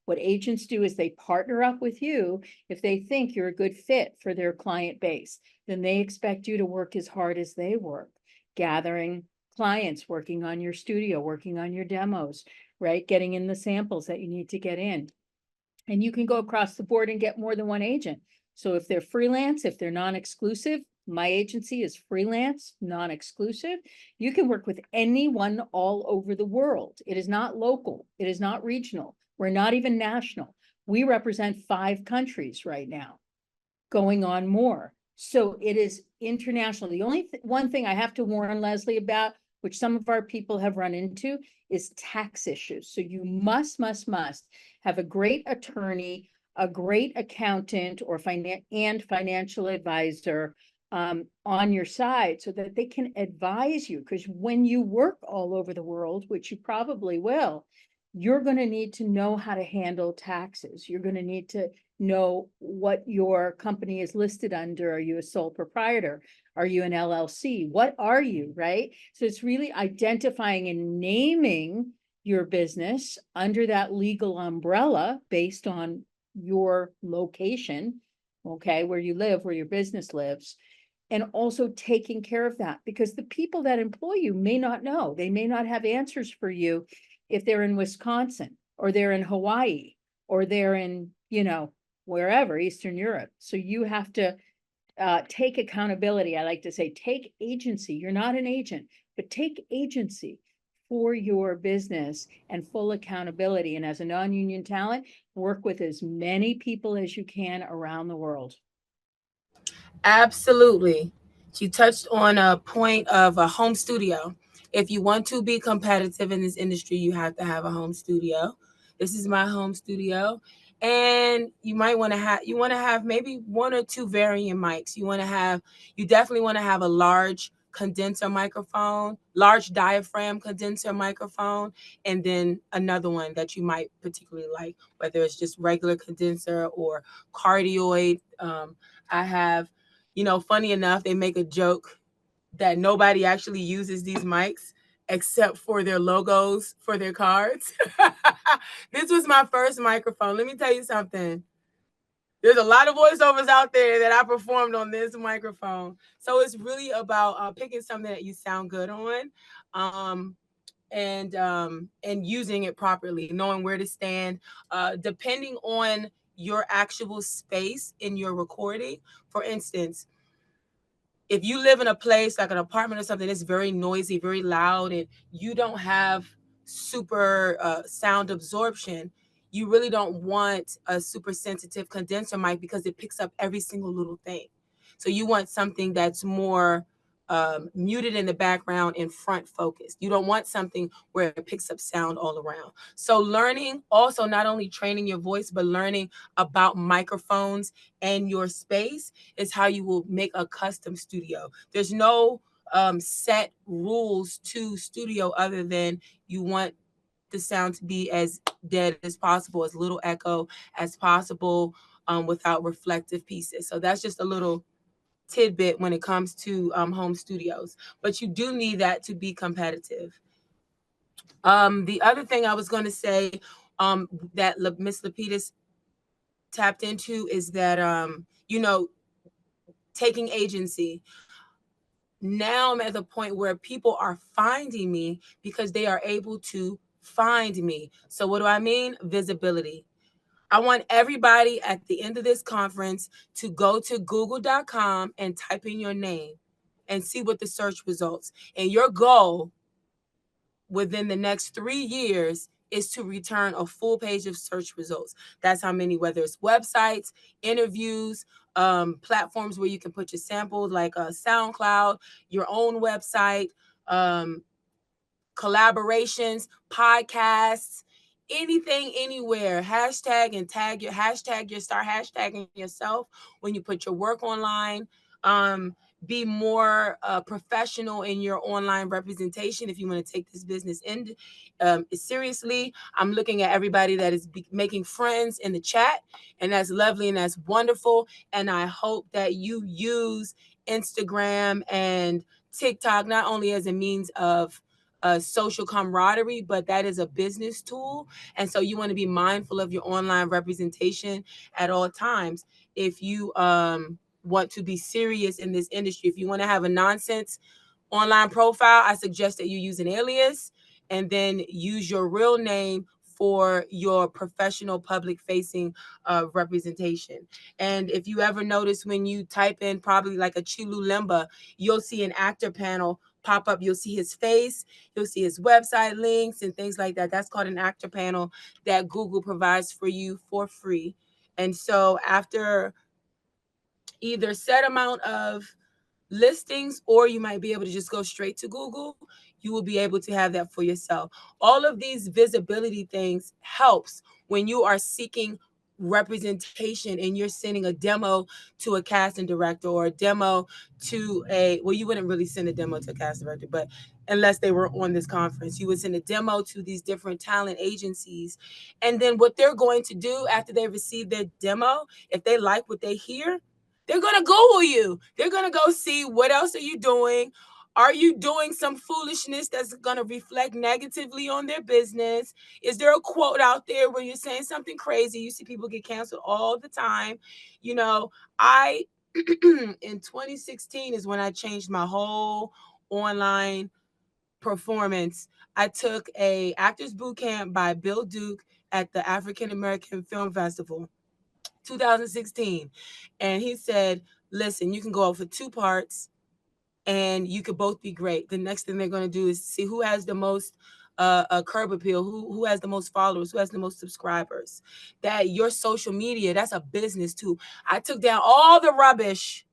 What agents do is they partner up with you if they think you're a good fit for their client base. Then they expect you to work as hard as they work, gathering clients, working on your studio, working on your demos, right? Getting in the samples that you need to get in. And you can go across the board and get more than one agent. So if they're freelance, if they're non-exclusive, my agency is freelance, non-exclusive. You can work with anyone all over the world. It is not local. It is not regional. We're not even national. We represent 5 countries right now, going on more. So it is international. The only one thing I have to warn Leslie about, which some of our people have run into, is tax issues. So you must have a great attorney, a great accountant or financial advisor on your side so that they can advise you. Because when you work all over the world, which you probably will, you're going to need to know how to handle taxes. You're going to need to know what your company is listed under. Are you a sole proprietor? Are you an LLC? What are you, right? So it's really identifying and naming your business under that legal umbrella based on your location, okay, where you live, where your business lives, and also taking care of that, because the people that employ you may not know. They may not have answers for you if they're in Wisconsin or they're in Hawaii or they're in, wherever, Eastern Europe. So you have to take accountability. I like to say, take agency. You're not an agent, but take agency for your business and full accountability. And as a non-union talent, work with as many people as you can around the world.
Absolutely. She touched on a point of a home studio. If you want to be competitive in this industry, you have to have a home studio. This is my home studio. And you might want to have maybe 1 or 2 varying mics. You definitely want to have a large condenser microphone, large diaphragm condenser microphone, and then another one that you might particularly like, whether it's just regular condenser or cardioid. I have, funny enough, they make a joke that nobody actually uses these mics except for their logos for their cards. This was my first microphone. Let me tell you something. There's a lot of voiceovers out there that I performed on this microphone. So it's really about picking something that you sound good on, and using it properly, knowing where to stand, depending on your actual space in your recording. For instance, if you live in a place like an apartment or something, it's very noisy, very loud, and you don't have super sound absorption, you really don't want a super sensitive condenser mic because it picks up every single little thing. So you want something that's more muted in the background and front focused. You don't want something where it picks up sound all around. So learning, also not only training your voice, but learning about microphones and your space is how you will make a custom studio. There's no set rules to studio other than you want the sound to be as dead as possible, as little echo as possible, without reflective pieces. So that's just a little tidbit when it comes to home studios. But you do need that to be competitive. The other thing I was going to say, that Miss Lapides tapped into, is that taking agency. Now I'm at the point where people are finding me because they are able to find me. So what do I mean? Visibility. I want everybody at the end of this conference to go to google.com and type in your name and see what the search results. And your goal within the next 3 years is to return a full page of search results. That's how many, whether it's websites, interviews, platforms where you can put your samples, like SoundCloud, your own website, um, collaborations, podcasts, anything, anywhere. Hashtag and tag your hashtag. You start hashtagging yourself when you put your work online. Um, be more professional in your online representation if you want to take this business in seriously. I'm looking at everybody that is making friends in the chat, and that's lovely and that's wonderful. And I hope that you use Instagram and TikTok not only as a means of social camaraderie, but that is a business tool. And so you want to be mindful of your online representation at all times. If you want to be serious in this industry, if you want to have a nonsense online profile, I suggest that you use an alias and then use your real name for your professional public facing representation. And if you ever notice, when you type in probably like a Chilu Lemba, you'll see an actor panel pop up. You'll see his face, you'll see his website links and things like that. That's called an actor panel that Google provides for you for free. And so after either set amount of listings, or you might be able to just go straight to Google, you will be able to have that for yourself. All of these visibility things helps when you are seeking representation and you're sending a demo to a casting director, or a demo to you wouldn't really send a demo to a casting director, but unless they were on this conference, you would send a demo to these different talent agencies. And then what they're going to do after they receive their demo, if they like what they hear, they're going to Google you. They're going to go see, what else are you doing? Are you doing some foolishness that's going to reflect negatively on their business? Is there a quote out there where you're saying something crazy? You see people get canceled all the time. I in 2016 is when I changed my whole online performance. I took a actors boot camp by Bill Duke at the African American Film Festival, 2016. And he said, listen, you can go out for 2 parts and you could both be great. The next thing they're going to do is see who has the most curb appeal, who has the most followers, who has the most subscribers. That your social media, that's a business too. I took down all the rubbish,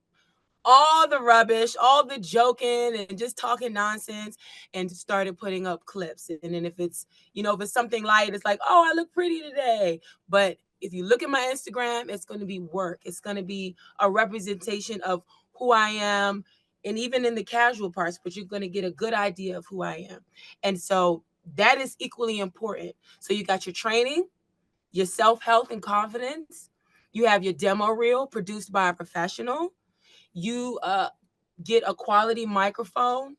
all the joking and just talking nonsense, and started putting up clips. And then if it's something light, it's like, oh, I look pretty today. But if you look at my Instagram, it's going to be work. It's going to be a representation of who I am, and even in the casual parts, but you're going to get a good idea of who I am. And so that is equally important. So you got your training, your self-health and confidence. You have your demo reel produced by a professional. You get a quality microphone,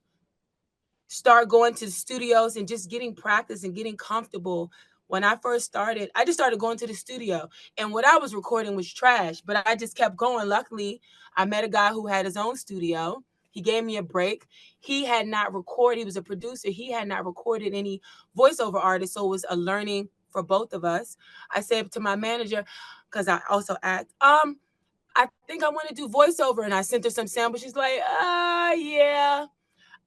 start going to the studios and just getting practice and getting comfortable. When I first started, I just started going to the studio, and what I was recording was trash, but I just kept going. Luckily, I met a guy who had his own studio. He gave me a break. He had not recorded, he was a producer. He had not recorded any voiceover artists, so it was a learning for both of us. I said to my manager, because I also act, I think I want to do voiceover. And I sent her some samples. She's like, yeah,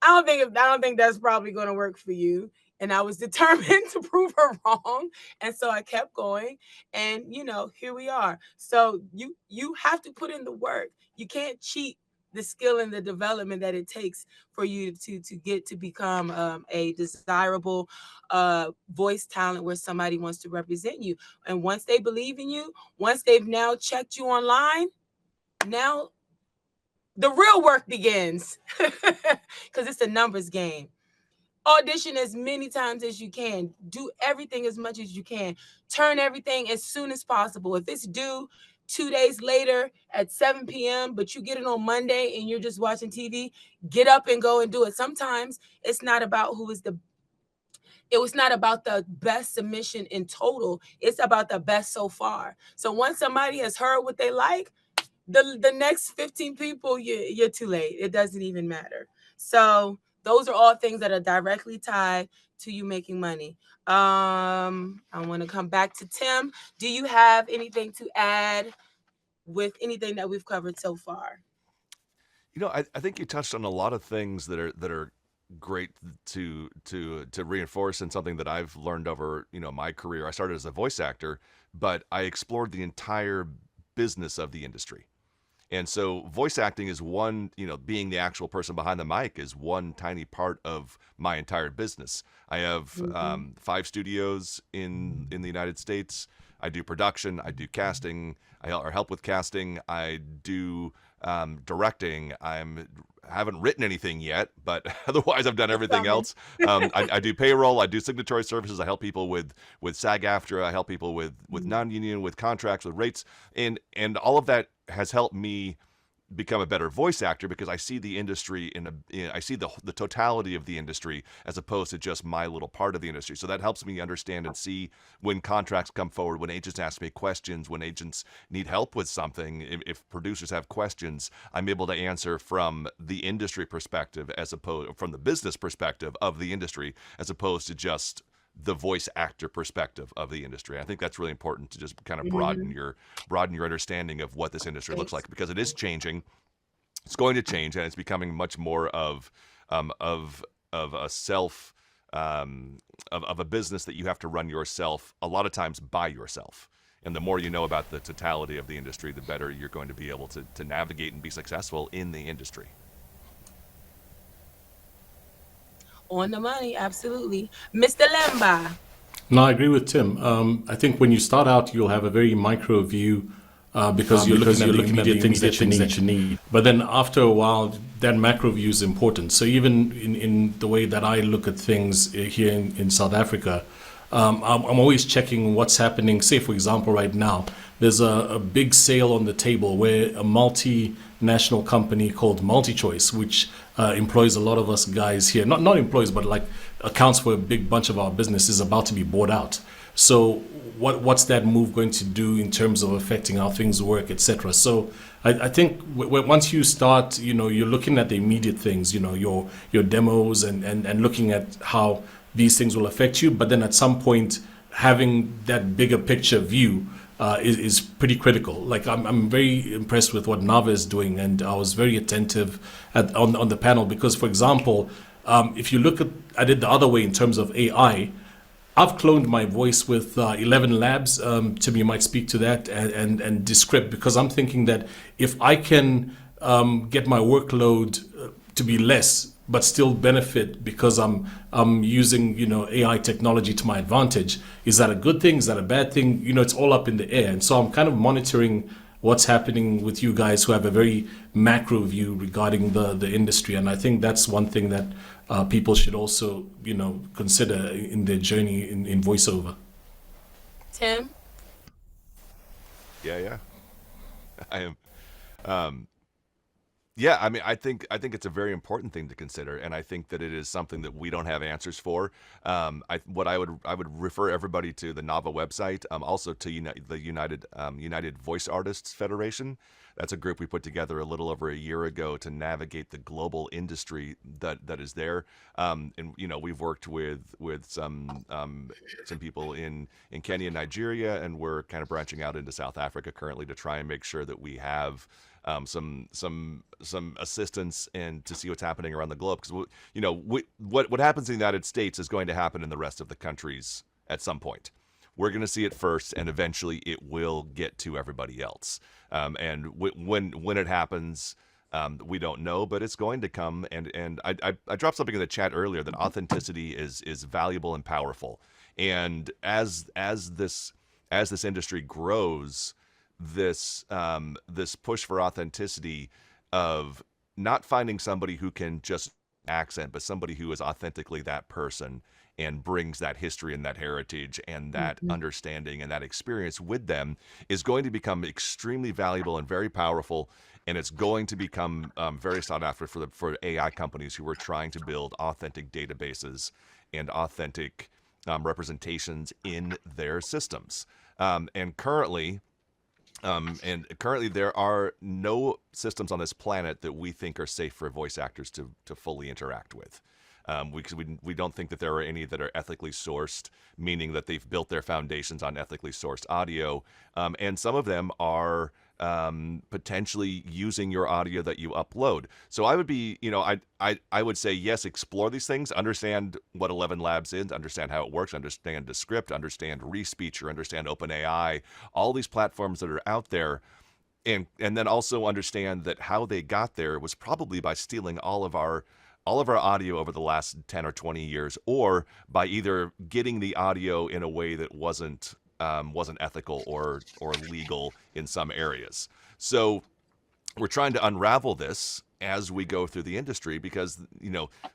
I don't think that's probably going to work for you. And I was determined to prove her wrong. And so I kept going. And here we are. So you have to put in the work. You can't cheat the skill and the development that it takes for you to get to become a desirable voice talent where somebody wants to represent you. And once they believe in you, once they've now checked you online, now the real work begins, because it's a numbers game. audition as many times as you can. Do everything as much as you can. Turn everything as soon as possible. If it's due 2 days later at 7 p.m., but you get it on Monday and you're just watching TV, get up and go and do it. Sometimes it's not about who is the it was not about the best submission in total. It's about the best so far. So once somebody has heard what they like, the next 15 people, you're too late. It doesn't even matter. So those are all things that are directly tied to you making money. I want to come back to Tim. Do you have anything to add with anything that we've covered so far?
I think you touched on a lot of things that are great to reinforce, and something that I've learned over my career. I started as a voice actor, but I explored the entire business of the industry. And so voice acting is one, being the actual person behind the mic is one tiny part of my entire business. I have 5 studios in the United States. I do production, I do casting, or help with casting. I do directing. Haven't written anything yet, but otherwise I've done everything else. I do payroll. I do signatory services. I help people with SAG-AFTRA. I help people with non-union, with contracts, with rates, and all of that has helped me become a better voice actor, because I see the industry I see the totality of the industry as opposed to just my little part of the industry. So that helps me understand and see when contracts come forward, when agents ask me questions, when agents need help with something. If producers have questions, I'm able to answer from the industry perspective, as opposed from the business perspective of the industry, as opposed to just the voice actor perspective of the industry. I think that's really important, to just kind of broaden your understanding of what this industry looks like, because it is changing. It's going to change, and it's becoming much more of a self of a business that you have to run yourself, a lot of times by yourself. And the more you know about the totality of the industry, the better you're going to be able to navigate and be successful in the industry.
On the money, absolutely. Mr. Lemba.
No, I agree with Tim. I think when you start out, you'll have a very micro view because you're looking at the immediate things that you need. But then after a while, that macro view is important. So even in the way that I look at things here in South Africa, I'm always checking what's happening. Say, for example, right now, there's a big sale on the table where a multinational company called MultiChoice, which employs a lot of us guys here, not employs, but like accounts for a big bunch of our business, is about to be bought out. So what's that move going to do in terms of affecting how things work, etc.? So I think once you start, you're looking at the immediate things, your demos and looking at how these things will affect you. But then at some point, having that bigger picture view is pretty critical. Like I'm very impressed with what Nava is doing, and I was very attentive on the panel, because, for example, if you look at it the other way in terms of AI, I've cloned my voice with 11 Labs. Tim, you might speak to that, and Descript, because I'm thinking that if I can get my workload to be less, but still benefit because I'm using AI technology to my advantage, is that a good thing? Is that a bad thing? It's all up in the air. And so I'm kind of monitoring what's happening with you guys who have a very macro view regarding the industry. And I think that's one thing that people should also consider in their journey in voiceover.
Tim?
Yeah. I am. Yeah, I mean, I think it's a very important thing to consider, and I think that it is something that we don't have answers for. I would refer everybody to the NAVA website, also to the United Voice Artists Federation. That's a group we put together a little over a year ago to navigate the global industry that is there. And we've worked with some people in Kenya and Nigeria, and we're kind of branching out into South Africa currently to try and make sure that we have some assistance and to see what's happening around the globe, because what happens in the United States is going to happen in the rest of the countries at some point. We're going to see it first, and eventually it will get to everybody else. And when it happens, we don't know, but it's going to come. And I dropped something in the chat earlier that authenticity is valuable and powerful. And as this industry grows, this push for authenticity, of not finding somebody who can just accent, but somebody who is authentically that person and brings that history and that heritage and that
Mhm.
understanding and that experience with them is going to become extremely valuable and very powerful. And it's going to become very sought after for AI companies who are trying to build authentic databases and authentic representations in their systems. And currently, there are no systems on this planet that we think are safe for voice actors to fully interact with. We don't think that there are any that are ethically sourced, meaning that they've built their foundations on ethically sourced audio. And some of them are potentially using your audio that you upload. So I would be, I would say, yes, explore these things, understand what 11 Labs is, understand how it works, understand the script, understand Respeecher, understand OpenAI, all these platforms that are out there. And then also understand that how they got there was probably by stealing all of our audio over the last 10 or 20 years, or by either getting the audio in a way that wasn't ethical or legal in some areas. So we're trying to unravel this as we go through the industry, because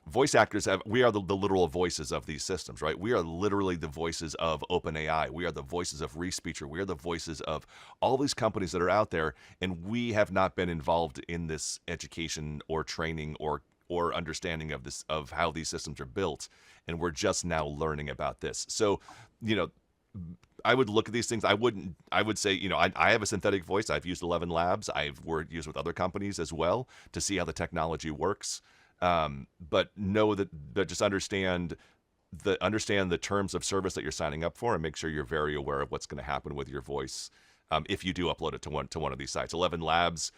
voice actors we are the literal voices of these systems, right? We are literally the voices of OpenAI. We are the voices of Respeecher. We are the voices of all these companies that are out there, and we have not been involved in this education or training or understanding of how these systems are built, and we're just now learning about this. So I would look at these things. I would say, I have a synthetic voice. I've used 11 Labs. I've used with other companies as well to see how the technology works. But know that just understand the terms of service that you're signing up for, and make sure you're very aware of what's going to happen with your voice. If you do upload it to one of these sites. 11 Labs,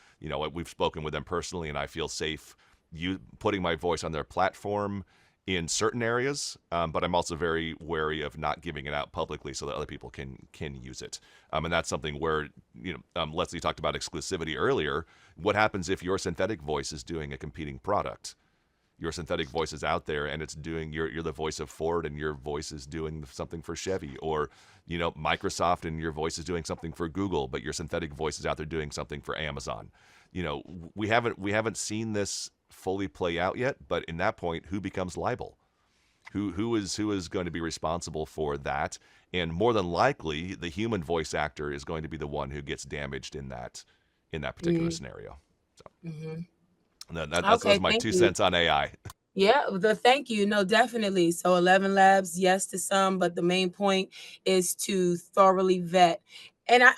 we've spoken with them personally, and I feel safe putting my voice on their platform in certain areas, but I'm also very wary of not giving it out publicly so that other people can use it. And that's something where, Leslie talked about exclusivity earlier. What happens if your synthetic voice is doing a competing product? Your synthetic voice is out there, and it's doing, you're the voice of Ford, and your voice is doing something for Chevy, or Microsoft, and your voice is doing something for Google, but your synthetic voice is out there doing something for Amazon. We haven't seen this fully play out yet, but in that point, who becomes liable? Who is going to be responsible for that? And more than likely, the human voice actor is going to be the one who gets damaged in that particular scenario. So that's
Okay,
my
thank
two
you.
cents on AI.
Yeah, thank you. No, definitely. So 11 Labs, yes to some, but the main point is to thoroughly vet. And I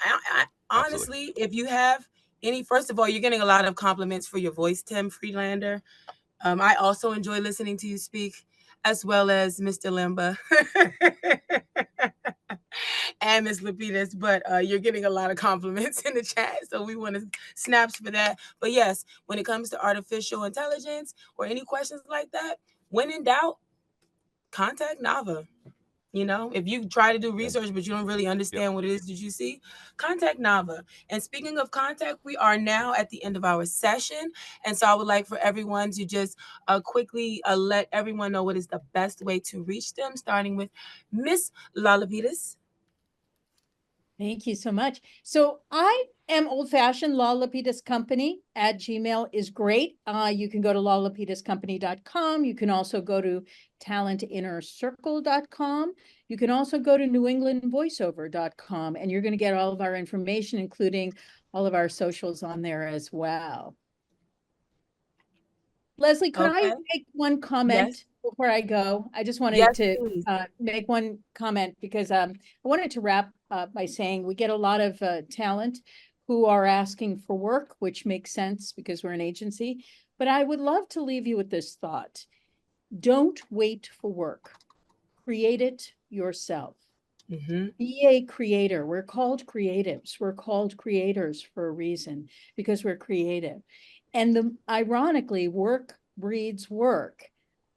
Absolutely.
honestly, if you have first of all, you're getting a lot of compliments for your voice, Tim Friedlander. I also enjoy listening to you speak, as well as Mr. Lemba and Miss Lapides. But you're getting a lot of compliments in the chat, so we want to snaps for that. But yes, when it comes to artificial intelligence or any questions like that, when in doubt, contact Nava. If you try to do research, but you don't really understand what it is that you see, contact Nava. And speaking of contact, we are now at the end of our session. And so I would like for everyone to just quickly let everyone know what is the best way to reach them, starting with Miss Lalavitas.
Thank you so much. So I am old-fashioned. Lapides Company at Gmail is great. You can go to lalapidescompany.com. You can also go to talentinnercircle.com. You can also go to newenglandvoiceover.com, and you're going to get all of our information, including all of our socials on there as well. Leslie, could I make one comment before I go? I just wanted to make one comment because I wanted to wrap up by saying we get a lot of talent who are asking for work, which makes sense because we're an agency. But I would love to leave you with this thought. Don't wait for work. Create it yourself. Be a creator. We're called creatives. We're called creators for a reason, because we're creative. And ironically, work breeds work,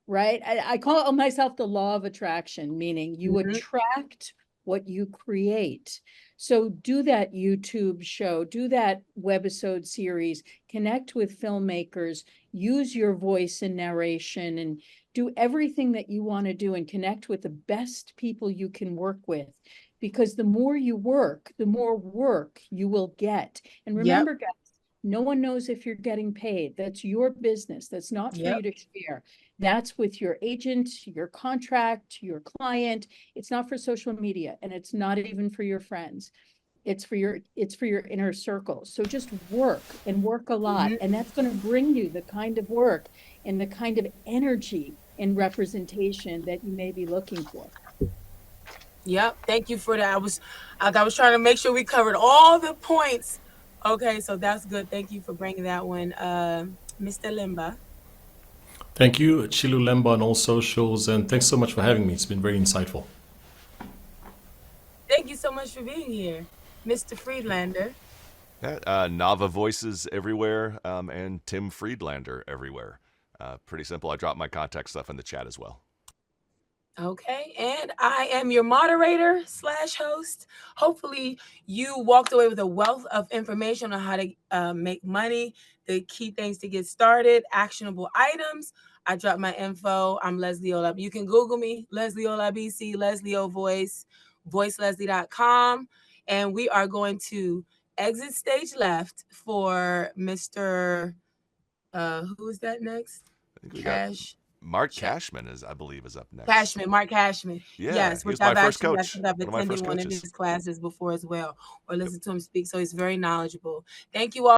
right? I call myself the law of attraction, meaning you attract what you create. So do that YouTube show, do that webisode series, connect with filmmakers, use your voice in narration, and do everything that you want to do and connect with the best people you can work with. Because the more you work, the more work you will get. And remember, guys, No one knows if you're getting paid. That's your business. That's not for you
Yep.
to share. That's with your agent, your contract, your client. It's not for social media, and it's not even for your friends. It's for your inner circle. So just work and work a lot.
Mhm.
And that's going to bring you the kind of work and the kind of energy and representation that you may be looking for.
Yep. Thank you for that. I was trying to make sure we covered all the points. Okay, so that's good. Thank you for bringing that one, Mr. Lemba.
Thank you, Chilu, Lemba, on all socials, and thanks so much for having me. It's been very insightful.
Thank you so much for being here, Mr. Friedlander.
Yeah, Nava Voices everywhere, and Tim Friedlander everywhere. Pretty simple. I dropped my contact stuff in the chat as well.
Okay, and I am your moderator / host. Hopefully you walked away with a wealth of information on how to make money, the key things to get started, actionable items. I dropped my info. I'm Leslie Olabisi. You can Google me, Leslie Olabisi, Leslie O Voice, voiceleslie.com. And we are going to exit stage left for Mr. Who is that next?
I think we got Mark Cashman I believe, is up next.
Mark Cashman.
Yeah,
Yes,
he was
which
my
I've
first
actually, I
coach.
think I've
One of my
attended
first
one of
coaches.
his classes before as well, or listened to him speak. So he's very knowledgeable. Thank you all.